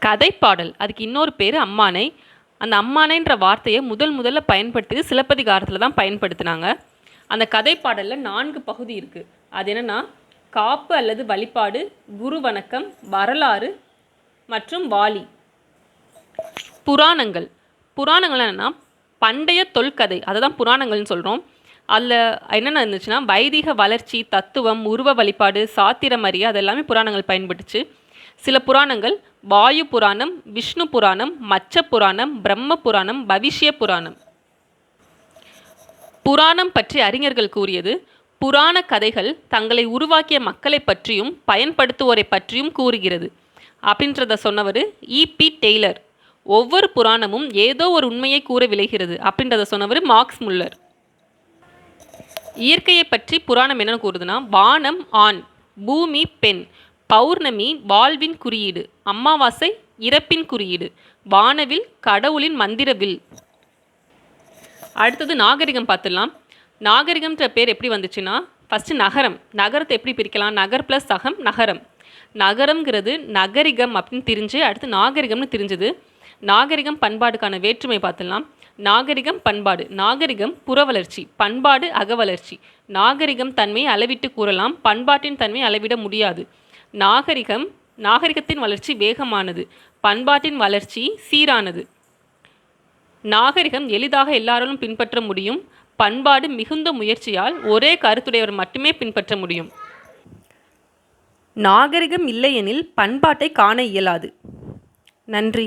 கதைப்பாடல் அதுக்கு இன்னொரு பேர் அம்மானை. அந்த அம்மானைன்ற வார்த்தையை முதல்ல பயன்படுத்தி சிலப்பதிகாரத்தில் தான் பயன்படுத்தினாங்க. அந்த கதைப்பாடலில் 4 பகுதி இருக்குது. அது என்னென்னா காப்பு அல்லது வழிபாடு, குரு வணக்கம், வரலாறு மற்றும் வாலி. புராணங்கள் என்னென்னா பண்டைய தொல்கதை, அதை தான் புராணங்கள்னு சொல்கிறோம். அதில் என்னென்ன இருந்துச்சுன்னா வைதிக வளர்ச்சி, தத்துவம், உருவ வழிபாடு, சாத்திரம் அறிய அதெல்லாமே புராணங்கள் பயன்பட்டுச்சு. சில புராணங்கள் வாயு புராணம், விஷ்ணு புராணம், மச்ச புராணம், பிரம்ம புராணம், பவிஷ்ய புராணம். புராணம் பற்றி அறிஞர்கள் கூறியது, புராண கதைகள் தங்களை உருவாக்கிய மக்களை பற்றியும் பயன்படுத்துவோரை பற்றியும் கூறுகிறது அப்படின்றத சொன்னவர் E.P. டெய்லர். ஒவ்வொரு புராணமும் ஏதோ ஒரு உண்மையை கூற விளைகிறது அப்படின்றத சொன்னவர் மார்க்ஸ் முல்லர். இயற்கையை பற்றி புராணம் என்னன்னு கூறுதுன்னா வானம் ஆண், பூமி பெண், பௌர்ணமி வாழ்வின் குறியீடு, அமாவாசை இறப்பின் குறியீடு, வானவில் கடவுளின் மந்திரவில். அடுத்தது நாகரிகம் பார்த்துடலாம். நாகரிகம்ன்ற பேர் எப்படி வந்துச்சுன்னா ஃபஸ்ட்டு நகரத்தை எப்படி பிரிக்கலாம்? நகர் ப்ளஸ் அகம் நகரம். நகரம்ங்கிறது நகரிகம் அப்படின்னு தெரிஞ்சு அடுத்து நாகரிகம்னு தெரிஞ்சுது. நாகரிகம் பண்பாடுக்கான வேற்றுமை பார்த்துடலாம். நாகரிகம் பண்பாடு. நாகரிகம் புறவளர்ச்சி, பண்பாடு அகவளர்ச்சி. நாகரிகம் தன்மையை அளவிட்டு கூறலாம், பண்பாட்டின் தன்மையை அளவிட முடியாது. நாகரிகத்தின் வளர்ச்சி வேகமானது, பண்பாட்டின் வளர்ச்சி சீரானது. நாகரிகம் எளிதாக எல்லாராலும் பின்பற்ற முடியும், பண்பாடு மிகுந்த முயற்சியால் ஒரே கருத்துடையவர் மட்டுமே பின்பற்ற முடியும். நாகரிகம் இல்லையெனில் பண்பாட்டை காண இயலாது. நன்றி.